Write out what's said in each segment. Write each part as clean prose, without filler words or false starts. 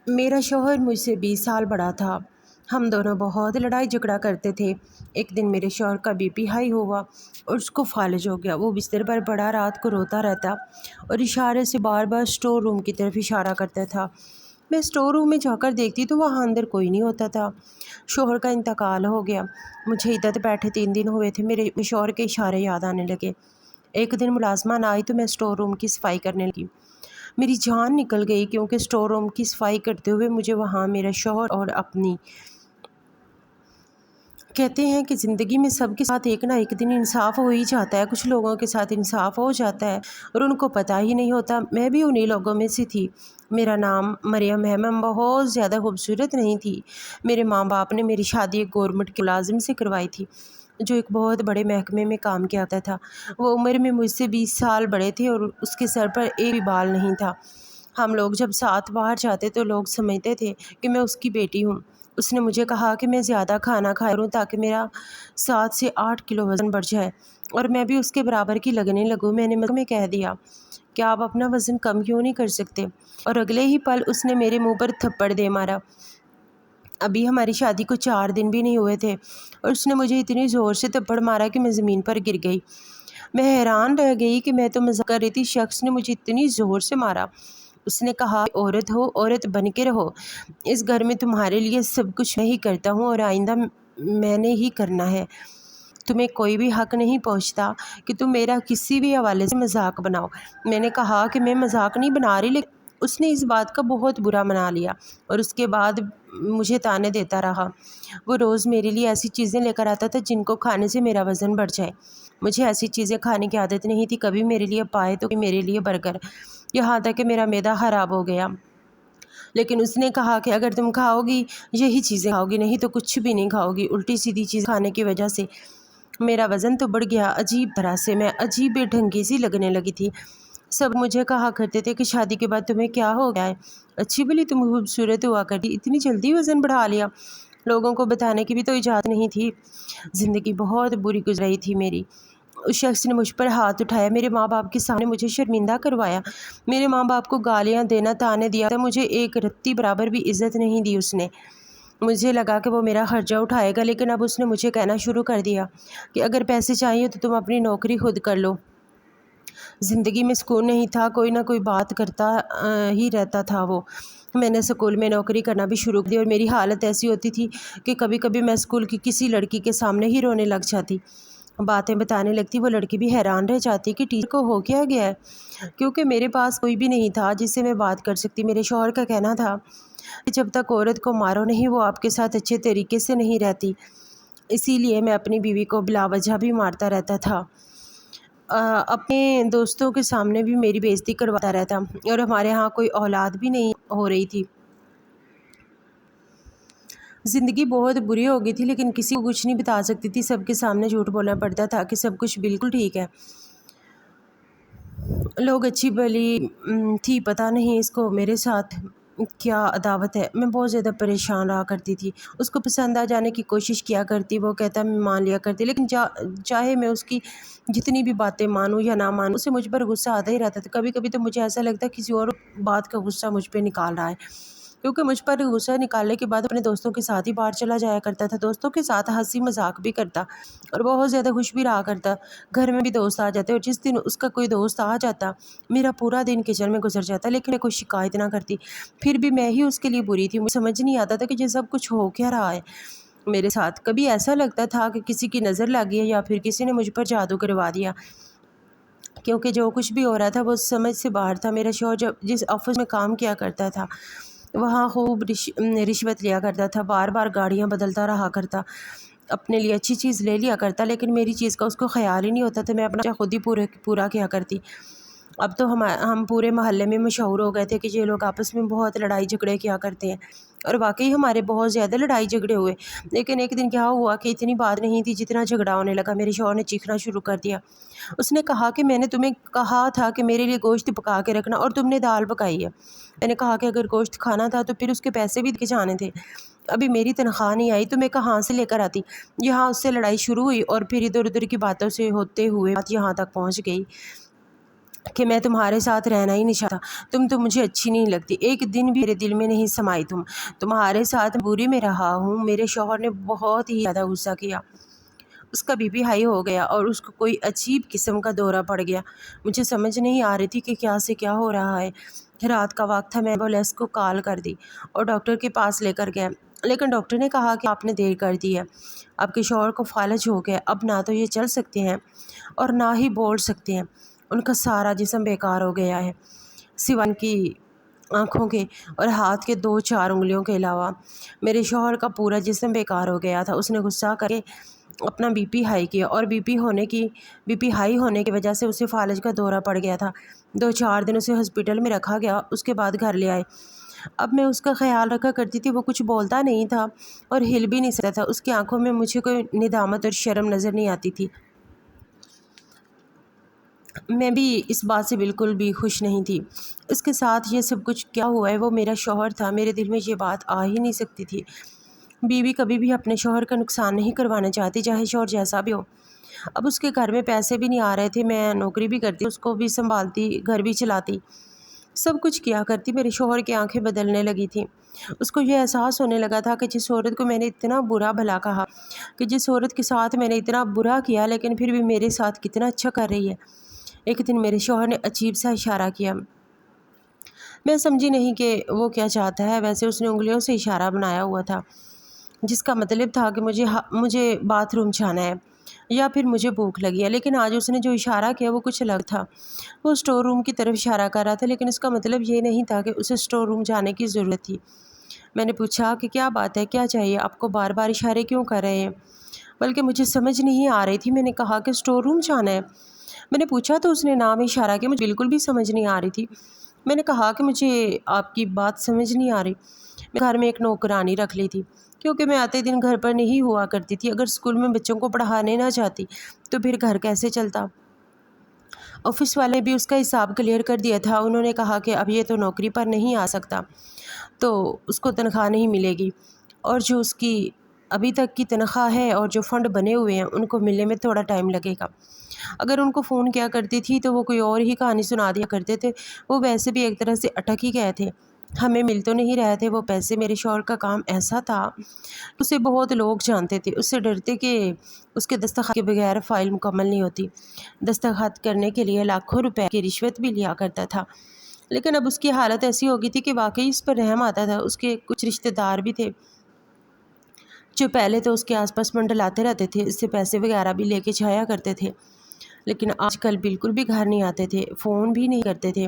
میرا شوہر مجھ سے 20 سال بڑا تھا۔ ہم دونوں بہت لڑائی جھگڑا کرتے تھے۔ ایک دن میرے شوہر کا BP ہائی ہوا اور اس کو فالج ہو گیا۔ وہ بستر پر پڑا رات کو روتا رہتا اور اشارے سے بار بار اسٹور روم کی طرف اشارہ کرتا تھا۔ میں اسٹور روم میں جا کر دیکھتی تو وہاں اندر کوئی نہیں ہوتا تھا۔ شوہر کا انتقال ہو گیا۔ مجھے عدت بیٹھے 3 دن ہوئے تھے۔ میرے شوہر کے اشارے یاد آنے لگے۔ ایک دن ملازمہ نہ آئی تو میں اسٹور روم کی صفائی کرنے لگی۔ میری جان نکل گئی کیونکہ اسٹور روم کی صفائی کرتے ہوئے مجھے وہاں میرا شوہر اور اپنی کہتے ہیں کہ زندگی میں سب کے ساتھ ایک نہ ایک دن انصاف ہو ہی جاتا ہے۔ کچھ لوگوں کے ساتھ انصاف ہو جاتا ہے اور ان کو پتہ ہی نہیں ہوتا۔ میں بھی انہی لوگوں میں سے تھی۔ میرا نام مریم ہے۔ میں بہت زیادہ خوبصورت نہیں تھی۔ میرے ماں باپ نے میری شادی ایک گورنمنٹ کے ملازم سے کروائی تھی جو ایک بہت بڑے محکمے میں کام کیا کرتا تھا۔ وہ عمر میں مجھ سے 20 سال بڑے تھے اور اس کے سر پر ایک بھی بال نہیں تھا۔ ہم لوگ جب ساتھ باہر جاتے تو لوگ سمجھتے تھے کہ میں اس کی بیٹی ہوں۔ اس نے مجھے کہا کہ میں زیادہ کھانا کھایا کروں تاکہ میرا 7 سے 8 کلو وزن بڑھ جائے اور میں بھی اس کے برابر کی لگنے لگوں۔ میں نے میں کہہ دیا کہ آپ اپنا وزن کم کیوں نہیں کر سکتے، اور اگلے ہی پل اس نے میرے منہ پر تھپڑ دے مارا۔ ابھی ہماری شادی کو 4 دن بھی نہیں ہوئے تھے اور اس نے مجھے اتنی زور سے تھپڑ مارا کہ میں زمین پر گر گئی۔ میں حیران رہ گئی کہ میں تو مذاق کر رہی تھی، شخص نے مجھے اتنی زور سے مارا۔ اس نے کہا، عورت ہو، عورت بن کے رہو۔ اس گھر میں تمہارے لیے سب کچھ میں ہی کرتا ہوں اور آئندہ میں نے ہی کرنا ہے۔ تمہیں کوئی بھی حق نہیں پہنچتا کہ تم میرا کسی بھی حوالے سے مذاق بناؤ۔ میں نے کہا کہ میں مذاق نہیں بنا رہی، لیکن اس نے اس بات کا بہت برا منا لیا اور اس کے بعد مجھے تانے دیتا رہا۔ وہ روز میرے لیے ایسی چیزیں لے کر آتا تھا جن کو کھانے سے میرا وزن بڑھ جائے۔ مجھے ایسی چیزیں کھانے کی عادت نہیں تھی۔ کبھی میرے لیے پائے تو میرے لیے برگر، یہاں تک کہ میرا معدہ خراب ہو گیا۔ لیکن اس نے کہا کہ اگر تم کھاؤ گی یہی چیزیں کھاؤ گی، نہیں تو کچھ بھی نہیں کھاؤ گی۔ الٹی سیدھی چیز کھانے کی وجہ سے میرا وزن تو بڑھ گیا، عجیب طرح سے میں عجیب بے ڈھنگی سی لگنے لگی تھی۔ سب مجھے کہا کرتے تھے کہ شادی کے بعد تمہیں کیا ہو گیا ہے، اچھی بلی تم خوبصورت ہوا کرتی، اتنی جلدی وزن بڑھا لیا۔ لوگوں کو بتانے کی بھی تو اجازت نہیں تھی۔ زندگی بہت بری گزر رہی تھی میری۔ اس شخص نے مجھ پر ہاتھ اٹھایا، میرے ماں باپ کے سامنے مجھے شرمندہ کروایا۔ میرے ماں باپ کو گالیاں دینا، تانے دیا تھا، مجھے ایک رتی برابر بھی عزت نہیں دی اس نے۔ مجھے لگا کہ وہ میرا خرچہ اٹھائے گا، لیکن اب اس نے مجھے کہنا شروع کر دیا کہ اگر پیسے چاہیے تو تم اپنی نوکری خود کر لو۔ زندگی میں سکون نہیں تھا، کوئی نہ کوئی بات کرتا ہی رہتا تھا وہ۔ میں نے اسکول میں نوکری کرنا بھی شروع کر دی اور میری حالت ایسی ہوتی تھی کہ کبھی کبھی میں اسکول کی کسی لڑکی کے سامنے ہی رونے لگ جاتی۔ باتیں بتانے لگتی، وہ لڑکی بھی حیران رہ جاتی کہ ٹیچر کو ہو کیا گیا ہے، کیونکہ میرے پاس کوئی بھی نہیں تھا جس سے میں بات کر سکتی۔ میرے شوہر کا کہنا تھا کہ جب تک عورت کو مارو نہیں وہ آپ کے ساتھ اچھے طریقے سے نہیں رہتی، اسی لیے میں اپنی بیوی کو بلا وجہ بھی مارتا رہتا تھا۔ اپنے دوستوں کے سامنے بھی میری بے عزتی کرواتا رہتا اور ہمارے ہاں کوئی اولاد بھی نہیں ہو رہی تھی۔ زندگی بہت بری ہو گئی تھی، لیکن کسی کو کچھ نہیں بتا سکتی تھی۔ سب کے سامنے جھوٹ بولنا پڑتا تھا کہ سب کچھ بالکل ٹھیک ہے۔ لوگ اچھی بھلی تھی، پتہ نہیں اس کو میرے ساتھ کیا عداوت ہے۔ میں بہت زیادہ پریشان رہا کرتی تھی۔ اس کو پسند آ جانے کی کوشش کیا کرتی، وہ کہتا میں مان لیا کرتی، لیکن چاہے میں اس کی جتنی بھی باتیں مانوں یا نہ مانوں، اسے مجھ پر غصہ آتا ہی رہتا تھا۔ کبھی کبھی تو مجھے ایسا لگتا ہے کسی اور بات کا غصہ مجھ پہ نکال رہا ہے، کیونکہ مجھ پر غصہ نکالنے کے بعد اپنے دوستوں کے ساتھ ہی باہر چلا جایا کرتا تھا۔ دوستوں کے ساتھ ہنسی مذاق بھی کرتا اور بہت زیادہ خوش بھی رہا کرتا۔ گھر میں بھی دوست آ جاتے اور جس دن اس کا کوئی دوست آ جاتا میرا پورا دن کچن میں گزر جاتا، لیکن میں کوئی شکایت نہ کرتی۔ پھر بھی میں ہی اس کے لیے بری تھی۔ مجھے سمجھ نہیں آتا تھا کہ یہ سب کچھ ہو کیا رہا ہے میرے ساتھ۔ کبھی ایسا لگتا تھا کہ کسی کی نظر لگ گئی ہے یا پھر کسی نے مجھ پر جادو کروا دیا، کیونکہ جو کچھ بھی ہو رہا تھا وہ سمجھ سے باہر تھا۔ میرا شوہر جس آفس میں کام کیا کرتا تھا وہاں خوب رشوت لیا کرتا تھا، بار بار گاڑیاں بدلتا رہا کرتا، اپنے لیے اچھی چیز لے لیا کرتا، لیکن میری چیز کا اس کو خیال ہی نہیں ہوتا تھا۔ میں اپنا خود ہی پورا کیا کرتی۔ اب تو ہم پورے محلے میں مشہور ہو گئے تھے کہ یہ لوگ آپس میں بہت لڑائی جھگڑے کیا کرتے ہیں، اور واقعی ہمارے بہت زیادہ لڑائی جھگڑے ہوئے۔ لیکن ایک دن کیا ہوا کہ اتنی بات نہیں تھی جتنا جھگڑا ہونے لگا۔ میرے شوہر نے چیخنا شروع کر دیا۔ اس نے کہا کہ میں نے تمہیں کہا تھا کہ میرے لیے گوشت پکا کے رکھنا اور تم نے دال پکائی ہے۔ میں نے کہا کہ اگر گوشت کھانا تھا تو پھر اس کے پیسے بھی دے کے جانے تھے۔ ابھی میری تنخواہ نہیں آئی تو میں کہاں سے لے کر آتی۔ یہاں اس سے لڑائی شروع ہوئی اور پھر ادھر ادھر کی باتوں سے ہوتے ہوئے بات یہاں تک پہنچ گئی کہ میں تمہارے ساتھ رہنا ہی نہیں چاہتا، تم تو مجھے اچھی نہیں لگتی، ایک دن بھی میرے دل میں نہیں سمائی، تمہارے ساتھ بری میں رہا ہوں۔ میرے شوہر نے بہت ہی زیادہ غصہ کیا، اس کا بی پی ہائی ہو گیا اور اس کو کوئی عجیب قسم کا دورہ پڑ گیا۔ مجھے سمجھ نہیں آ رہی تھی کہ کیا سے کیا ہو رہا ہے۔ رات کا وقت تھا، میں ایمبولینس کو کال کر دی اور ڈاکٹر کے پاس لے کر گیا، لیکن ڈاکٹر نے کہا کہ آپ نے دیر کر دی ہے، آپ کے شوہر کو فالج ہو گیا، اب نہ تو یہ چل سکتے ہیں اور نہ ہی بول سکتے ہیں، ان کا سارا جسم بیکار ہو گیا ہے، سوائے ان کی آنکھوں کے اور ہاتھ کے 2-4 انگلیوں کے علاوہ۔ میرے شوہر کا پورا جسم بیکار ہو گیا تھا۔ اس نے غصہ کر کے اپنا بی پی ہائی کیا اور بی پی ہائی ہونے کی وجہ سے اسے فالج کا دورہ پڑ گیا تھا۔ 2-4 دن اسے ہاسپٹل میں رکھا گیا، اس کے بعد گھر لے آئے۔ اب میں اس کا خیال رکھا کرتی تھی، وہ کچھ بولتا نہیں تھا اور ہل بھی نہیں سکتا تھا، اس کی آنکھوں میں مجھے کوئی ندامت اور شرم نظر نہیں آتی تھی۔ میں بھی اس بات سے بالکل بھی خوش نہیں تھی۔ اس کے ساتھ یہ سب کچھ کیا ہوا ہے، وہ میرا شوہر تھا، میرے دل میں یہ بات آ ہی نہیں سکتی تھی۔ بیوی کبھی بھی اپنے شوہر کا نقصان نہیں کروانا چاہتی، چاہے شوہر جیسا بھی ہو۔ اب اس کے گھر میں پیسے بھی نہیں آ رہے تھے، میں نوکری بھی کرتی، اس کو بھی سنبھالتی، گھر بھی چلاتی، سب کچھ کیا کرتی۔ میرے شوہر کی آنکھیں بدلنے لگی تھیں، اس کو یہ احساس ہونے لگا تھا کہ جس عورت کو میں نے اتنا برا بھلا کہا، کہ جس عورت کے ساتھ میں نے اتنا برا کیا لیکن پھر بھی میرے ساتھ کتنا اچھا کر رہی ہے۔ ایک دن میرے شوہر نے عجیب سا اشارہ کیا، میں سمجھی نہیں کہ وہ کیا چاہتا ہے، ویسے اس نے انگلیوں سے اشارہ بنایا ہوا تھا جس کا مطلب تھا کہ مجھے باتھ روم جانا ہے یا پھر مجھے بھوک لگی ہے، لیکن آج اس نے جو اشارہ کیا وہ کچھ الگ تھا۔ وہ اسٹور روم کی طرف اشارہ کر رہا تھا، لیکن اس کا مطلب یہ نہیں تھا کہ اسے اسٹور روم جانے کی ضرورت تھی۔ میں نے پوچھا کہ کیا بات ہے، کیا چاہیے، آپ کو بار بار اشارے کیوں کر رہے ہیں؟ بلکہ مجھے سمجھ نہیں آ رہی تھی۔ میں نے کہا کہ اسٹور روم جانا ہے۔ میں نے پوچھا تو اس نے نام اشارہ کیا، مجھے بالکل بھی سمجھ نہیں آ رہی تھی۔ میں نے کہا کہ مجھے آپ کی بات سمجھ نہیں آ رہی۔ میں گھر میں ایک نوکرانی رکھ لی تھی، کیونکہ میں آتے دن گھر پر نہیں ہوا کرتی تھی۔ اگر اسکول میں بچوں کو پڑھانے نہ جاتی تو پھر گھر کیسے چلتا؟ آفس والے بھی اس کا حساب کلیئر کر دیا تھا، انہوں نے کہا کہ اب یہ تو نوکری پر نہیں آ سکتا تو اس کو تنخواہ نہیں ملے گی، اور جو اس کی ابھی تک کی تنخواہ ہے اور جو فنڈ بنے ہوئے ہیں ان کو ملنے میں تھوڑا ٹائم لگے گا۔ اگر ان کو فون کیا کرتی تھی تو وہ کوئی اور ہی کہانی سنا دیا کرتے تھے، وہ ویسے بھی ایک طرح سے اٹک ہی گئے تھے، ہمیں مل تو نہیں رہے تھے وہ پیسے۔ میرے شوہر کا کام ایسا تھا، اسے بہت لوگ جانتے تھے، اس سے ڈرتے کہ اس کے دستخط کے بغیر فائل مکمل نہیں ہوتی۔ دستخط کرنے کے لیے لاکھوں روپے کی رشوت بھی لیا کرتا تھا، لیکن اب اس کی حالت ایسی ہو گئی تھی کہ واقعی اس پر رحم آتا تھا۔ اس کے کچھ رشتہ دار بھی تھے جو پہلے تو اس کے آس پاس منڈلاتے رہتے تھے، اس سے پیسے وغیرہ بھی لے کے جایا کرتے تھے، لیکن آج کل بالکل بھی گھر نہیں آتے تھے، فون بھی نہیں کرتے تھے۔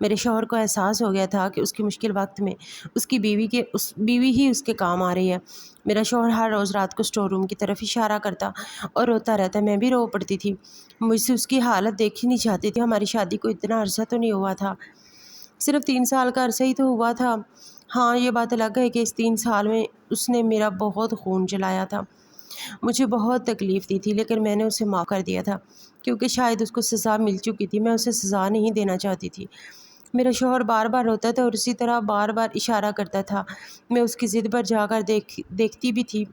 میرے شوہر کو احساس ہو گیا تھا کہ اس کی مشکل وقت میں اس کی بیوی ہی اس کے کام آ رہی ہے۔ میرا شوہر ہر روز رات کو اسٹور روم کی طرف اشارہ کرتا اور روتا رہتا، میں بھی رو پڑتی تھی، مجھ سے اس کی حالت دیکھی نہیں جاتی تھی۔ ہماری شادی کو اتنا عرصہ تو نہیں ہوا تھا، صرف 3 سال کا عرصہ ہی تو ہوا تھا۔ ہاں یہ بات الگ ہے کہ اس 3 سال میں اس نے میرا بہت خون جلایا تھا، مجھے بہت تکلیف دی تھی، لیکن میں نے اسے معاف کر دیا تھا کیونکہ شاید اس کو سزا مل چکی تھی، میں اسے سزا نہیں دینا چاہتی تھی۔ میرا شوہر بار بار روتا تھا اور اسی طرح بار بار اشارہ کرتا تھا، میں اس کی ضد پر جا کر دیکھتی بھی تھی،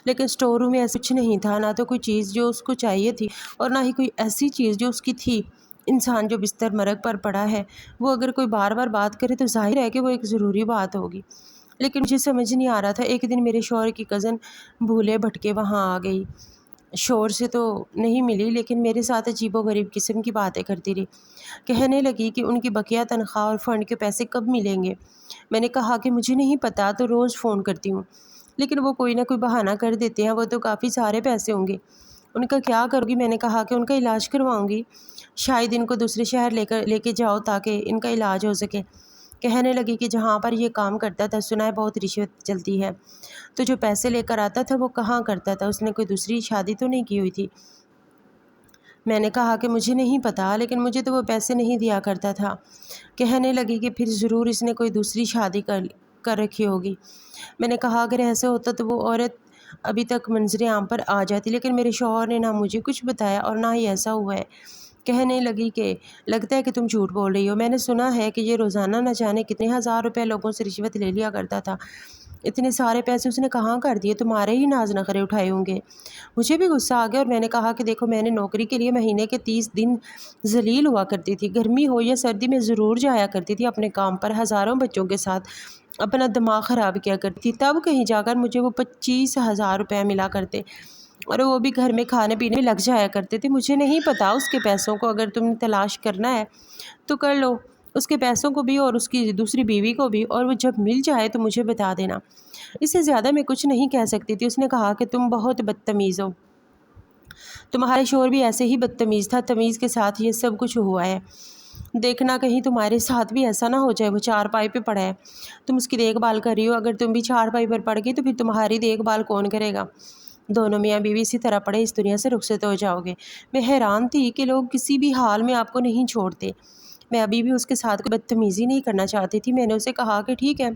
لیکن اسٹور روم میں ایسا کچھ نہیں تھا، نہ تو کوئی چیز جو اس کو چاہیے تھی اور نہ ہی کوئی ایسی چیز جو اس کی تھی۔ انسان جو بستر مرگ پر پڑا ہے، وہ اگر کوئی بار بار بات کرے تو ظاہر ہے کہ وہ ایک ضروری بات ہوگی، لیکن مجھے سمجھ نہیں آ رہا تھا۔ ایک دن میرے شوہر کی کزن بھولے بھٹکے وہاں آ گئی، شور سے تو نہیں ملی لیکن میرے ساتھ عجیب و غریب قسم کی باتیں کرتی رہی، کہنے لگی کہ ان کی بقیہ تنخواہ اور فنڈ کے پیسے کب ملیں گے۔ میں نے کہا کہ مجھے نہیں پتا، تو روز فون کرتی ہوں، لیکن وہ کوئی نہ کوئی بہانہ کر دیتے ہیں، وہ تو کافی سارے پیسے ہوں گے، ان کا کیا کروں گی؟ میں نے کہا کہ ان کا علاج کرواؤں گی، شاید ان کو دوسرے شہر لے کے جاؤ تاکہ ان کا علاج ہو سکے۔ کہنے لگی کہ جہاں پر یہ کام کرتا تھا سنا ہے بہت رشوت چلتی ہے، تو جو پیسے لے کر آتا تھا وہ کہاں کرتا تھا، اس نے کوئی دوسری شادی تو نہیں کی ہوئی تھی؟ میں نے کہا کہ مجھے نہیں پتا، لیکن مجھے تو وہ پیسے نہیں دیا کرتا تھا۔ کہنے لگی کہ پھر ضرور اس نے کوئی دوسری شادی کر رکھی ہوگی۔ میں نے کہا اگر ایسا ہوتا تو وہ عورت ابھی تک منظر عام پر آ جاتی، لیکن میرے شوہر نے نہ مجھے کچھ بتایا اور نہ ہی ایسا ہوا ہے۔ کہنے لگی کہ لگتا ہے کہ تم جھوٹ بول رہی ہو، میں نے سنا ہے کہ یہ روزانہ نہ جانے کتنے ہزار روپے لوگوں سے رشوت لے لیا کرتا تھا، اتنے سارے پیسے اس نے کہاں کر دیے؟ تمہارے ہی ناز نخرے اٹھائے ہوں گے۔ مجھے بھی غصہ آ گیا اور میں نے کہا کہ دیکھو میں نے نوکری کے لیے مہینے کے 30 دن ذلیل ہوا کرتی تھی، گرمی ہو یا سردی میں ضرور جایا کرتی تھی اپنے کام پر، ہزاروں بچوں کے ساتھ اپنا دماغ خراب کیا کرتی تھی، تب کہیں جا کر مجھے وہ 25,000 روپے ملا کرتے اور وہ بھی گھر میں کھانے پینے میں لگ جایا کرتے تھے۔ مجھے نہیں پتا اس کے پیسوں کو، اگر تم نے تلاش کرنا ہے تو کر لو، اس کے پیسوں کو بھی اور اس کی دوسری بیوی کو بھی، اور وہ جب مل جائے تو مجھے بتا دینا۔ اس سے زیادہ میں کچھ نہیں کہہ سکتی تھی۔ اس نے کہا کہ تم بہت بدتمیز ہو، تمہارا شوہر بھی ایسے ہی بدتمیز تھا، تمیز کے ساتھ یہ سب کچھ ہوا ہے، دیکھنا کہیں تمہارے ساتھ بھی ایسا نہ ہو جائے۔ وہ چارپائی پہ پڑا ہے، تم اس کی دیکھ بھال کر رہی ہو، اگر تم بھی چارپائی پر پڑ گئی تو پھر تمہاری دیکھ بھال کون کرے گا؟ دونوں میاں بیوی اسی طرح پڑے اس دنیا سے رخصت ہو جاؤ گے۔ میں حیران تھی کہ لوگ کسی بھی حال میں آپ کو نہیں چھوڑتے۔ میں ابھی بھی اس کے ساتھ کوئی بدتمیزی نہیں کرنا چاہتی تھی۔ میں نے اسے کہا کہ ٹھیک ہے،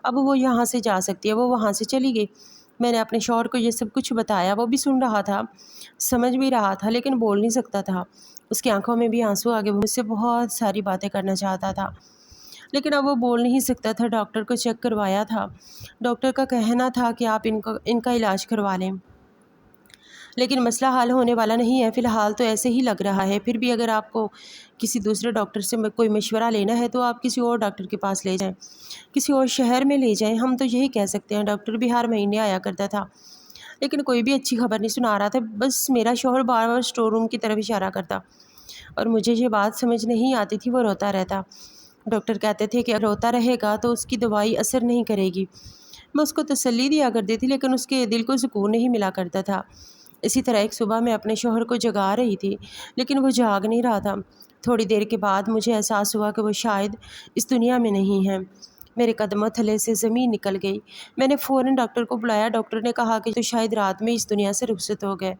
اب وہ یہاں سے جا سکتی ہے۔ وہ وہاں سے چلی گئی۔ میں نے اپنے شوہر کو یہ سب کچھ بتایا، وہ بھی سن رہا تھا، سمجھ بھی رہا تھا، لیکن بول نہیں سکتا تھا۔ اس کی آنکھوں میں بھی آنسو آ گئے، وہ مجھ سے بہت ساری باتیں کرنا چاہتا تھا لیکن اب وہ بول نہیں سکتا تھا۔ ڈاکٹر کو چیک کروایا تھا، ڈاکٹر کا کہنا تھا کہ آپ ان کا علاج کروا لیں، لیکن مسئلہ حل ہونے والا نہیں ہے، فی الحال تو ایسے ہی لگ رہا ہے۔ پھر بھی اگر آپ کو کسی دوسرے ڈاکٹر سے کوئی مشورہ لینا ہے تو آپ کسی اور ڈاکٹر کے پاس لے جائیں، کسی اور شہر میں لے جائیں، ہم تو یہی کہہ سکتے ہیں۔ ڈاکٹر بھی ہر مہینے آیا کرتا تھا لیکن کوئی بھی اچھی خبر نہیں سنا رہا تھا، بس میرا شوہر بار بار اسٹور روم کی طرف اشارہ کرتا اور مجھے یہ بات سمجھ نہیں آتی تھی، وہ روتا رہتا۔ ڈاکٹر کہتے تھے کہ اگر روتا رہے گا تو اس کی دوائی اثر نہیں کرے گی۔ میں اس کو تسلی دیا کرتی تھی لیکن اس کے دل کو سکون نہیں ملا کرتا تھا۔ اسی طرح ایک صبح میں اپنے شوہر کو جگا رہی تھی لیکن وہ جاگ نہیں رہا تھا۔ تھوڑی دیر کے بعد مجھے احساس ہوا کہ وہ شاید اس دنیا میں نہیں ہے۔ میرے قدموں تھلے سے زمین نکل گئی۔ میں نے فوراً ڈاکٹر کو بلایا۔ ڈاکٹر نے کہا کہ تو شاید رات میں اس دنیا سے رخصت ہو گئے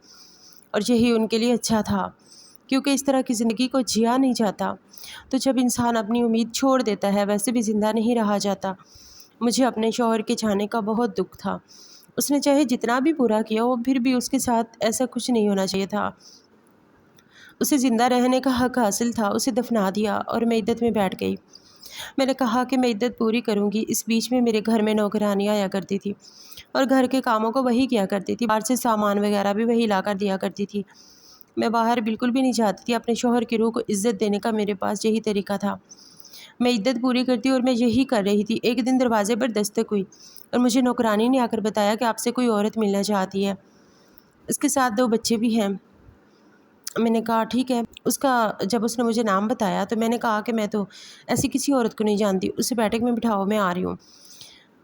اور یہی ان کے لیے اچھا تھا، کیونکہ اس طرح کی زندگی کو جیا نہیں جاتا۔ تو جب انسان اپنی امید چھوڑ دیتا ہے ویسے بھی زندہ نہیں رہا جاتا۔ مجھے اپنے شوہر کے جانے کا بہت دکھ تھا۔ اس نے چاہے جتنا بھی برا کیا ہو، پھر بھی اس کے ساتھ ایسا کچھ نہیں ہونا چاہیے تھا۔ اسے زندہ رہنے کا حق حاصل تھا۔ اسے دفنا دیا اور میں عدت میں بیٹھ گئی۔ میں نے کہا کہ میں عدت پوری کروں گی۔ اس بیچ میں میرے گھر میں نوکرانی آیا کرتی تھی اور گھر کے کاموں کو وہی کیا کرتی تھی، باہر سے سامان وغیرہ بھی وہی لا کر دیا کرتی تھی۔ میں باہر بالکل بھی نہیں جاتی تھی۔ اپنے شوہر کی روح کو عزت دینے کا میرے پاس یہی طریقہ تھا۔ میں عدت پوری کرتی اور میں یہی کر رہی تھی۔ ایک دن دروازے پر دستک ہوئی اور مجھے نوکرانی نے آ کر بتایا کہ آپ سے کوئی عورت ملنا چاہتی ہے، اس کے ساتھ 2 بچے بھی ہیں۔ میں نے کہا ٹھیک ہے۔ جب اس نے مجھے نام بتایا تو میں نے کہا کہ میں تو ایسی کسی عورت کو نہیں جانتی، اسے بیٹھک میں بٹھاؤ، میں آ رہی ہوں۔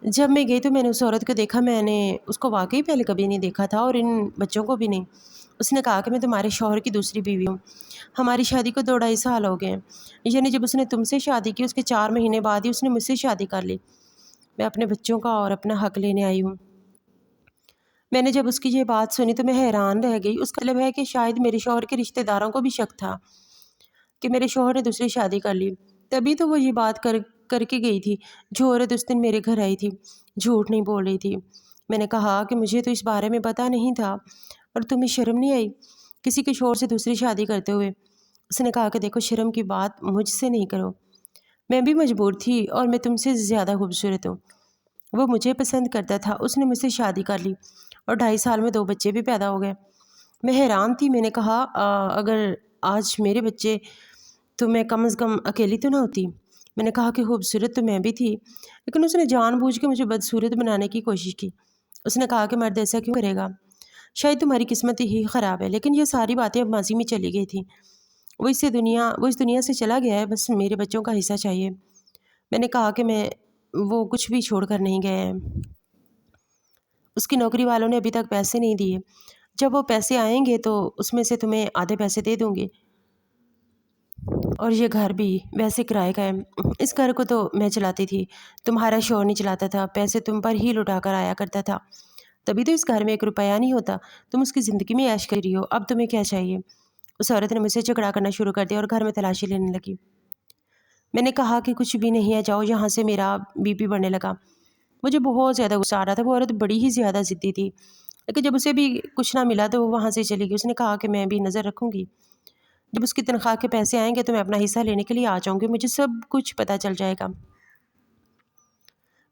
جب میں گئی تو میں نے اس عورت کو دیکھا، میں نے اس کو واقعی پہلے کبھی نہیں دیکھا تھا اور ان بچوں کو بھی نہیں۔ اس نے کہا کہ میں تمہارے شوہر کی دوسری بیوی ہوں، ہماری شادی کو 2 ڈھائی سال ہو گئے ہیں، یعنی جب اس نے تم سے شادی کی اس کے 4 مہینے بعد ہی اس نے مجھ سے شادی کر لی۔ میں اپنے بچوں کا اور اپنا حق لینے آئی ہوں۔ میں نے جب اس کی یہ بات سنی تو میں حیران رہ گئی۔ اس کا مطلب ہے کہ شاید میرے شوہر کے رشتہ داروں کو بھی شک تھا کہ میرے شوہر نے دوسری شادی کر لی، تبھی تو وہ یہ بات کر کے گئی تھی۔ جو عورت اس دن میرے گھر آئی تھی جھوٹ نہیں بول رہی تھی۔ میں نے کہا کہ مجھے تو اس بارے میں پتہ نہیں تھا، اور تمہیں شرم نہیں آئی کسی کے شوہر سے دوسری شادی کرتے ہوئے؟ اس نے کہا کہ دیکھو شرم کی بات مجھ سے نہیں کرو، میں بھی مجبور تھی اور میں تم سے زیادہ خوبصورت ہوں۔ وہ مجھے پسند کرتا تھا، اس نے مجھ سے شادی کر لی اور 2.5 سال میں 2 بچے بھی پیدا ہو گئے۔ میں حیران تھی۔ میں نے کہا اگر آج میرے بچے تو میں کم از کم اکیلی تو نہ ہوتی۔ میں نے کہا کہ خوبصورت تو میں بھی تھی، لیکن اس نے جان بوجھ کے مجھے بدصورت بنانے کی کوشش کی۔ اس نے کہا کہ مرد ایسا کیوں کرے گا؟ شاید تمہاری قسمت ہی خراب ہے۔ لیکن یہ ساری باتیں اب ماضی میں چلی گئی تھیں۔ وہ اس دنیا سے چلا گیا ہے، بس میرے بچوں کا حصہ چاہیے۔ میں نے کہا کہ وہ کچھ بھی چھوڑ کر نہیں گئے ہیں۔ اس کی نوکری والوں نے ابھی تک پیسے نہیں دیے، جب وہ پیسے آئیں گے تو اس میں سے تمہیں آدھے پیسے دے دوں گی، اور یہ گھر بھی ویسے کرائے کا ہے۔ اس گھر کو تو میں چلاتی تھی، تمہارا شوہر نہیں چلاتا تھا، پیسے تم پر ہی لٹا کر آیا کرتا تھا، تبھی تو اس گھر میں 1 روپیہ نہیں ہوتا۔ تم اس کی زندگی میں عیش کر رہی ہو، اب تمہیں کیا چاہیے؟ اس عورت نے مجھ سے جھگڑا کرنا شروع کر دیا اور گھر میں تلاشی لینے لگی۔ میں نے کہا کہ کچھ بھی نہیں ہے، جاؤ یہاں سے۔ میرا بی پی بڑھنے لگا، مجھے بہت زیادہ غصہ آ رہا تھا۔ وہ عورت بڑی ہی زیادہ ضدی تھی، لیکن جب اسے بھی کچھ نہ ملا تو وہ وہاں سے چلی گئی۔ اس نے کہا کہ میں بھی نظر رکھوں گی، جب اس کی تنخواہ کے پیسے آئیں گے تو میں اپنا حصہ لینے کے لیے آ جاؤں گی، مجھے سب کچھ پتہ چل جائے گا۔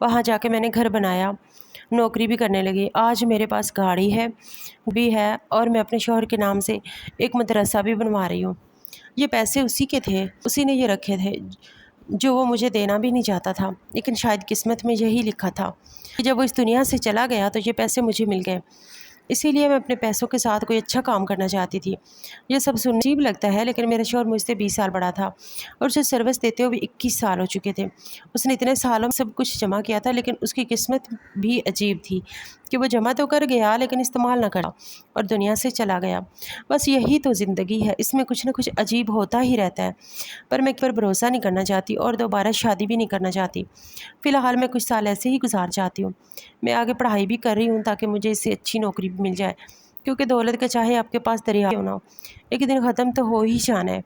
وہاں جا کے میں نے گھر بنایا، نوکری بھی کرنے لگی۔ آج میرے پاس گاڑی ہے اور میں اپنے شوہر کے نام سے ایک مدرسہ بھی بنوا رہی ہوں۔ یہ پیسے اسی کے تھے، اسی نے یہ رکھے تھے جو وہ مجھے دینا بھی نہیں چاہتا تھا، لیکن شاید قسمت میں یہی لکھا تھا کہ جب وہ اس دنیا سے چلا گیا تو یہ پیسے مجھے مل گئے۔ اسی لیے میں اپنے پیسوں کے ساتھ کوئی اچھا کام کرنا چاہتی تھی۔ یہ سب سننے عجیب لگتا ہے، لیکن میرا شوہر مجھ سے 20 سال بڑا تھا اور اسے سروس دیتے ہوئے 21 سال ہو چکے تھے۔ اس نے اتنے سالوں میں سب کچھ جمع کیا تھا، لیکن اس کی قسمت بھی عجیب تھی کہ وہ جمع تو کر گیا لیکن استعمال نہ کرا اور دنیا سے چلا گیا۔ بس یہی تو زندگی ہے، اس میں کچھ نہ کچھ عجیب ہوتا ہی رہتا ہے۔ پر میں پر بھروسہ نہیں کرنا چاہتی اور دوبارہ شادی بھی نہیں کرنا چاہتی۔ فی الحال میں کچھ سال ایسے ہی گزار جاتی ہوں۔ میں آگے پڑھائی بھی کر رہی ہوں تاکہ مجھے اس سے اچھی نوکری بھی مل جائے، کیونکہ دولت کا چاہے آپ کے پاس دریا کیوں نہ ہو، ایک دن ختم تو ہو ہی جانا ہے۔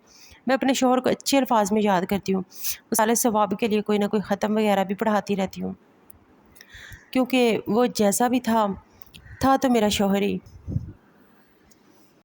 میں اپنے شوہر کو اچھے الفاظ میں یاد کرتی ہوں، مثال ثواب کے لیے کوئی نہ کوئی ختم وغیرہ بھی پڑھاتی رہتی ہوں، کیونکہ وہ جیسا بھی تھا تو میرا شوہر ہی۔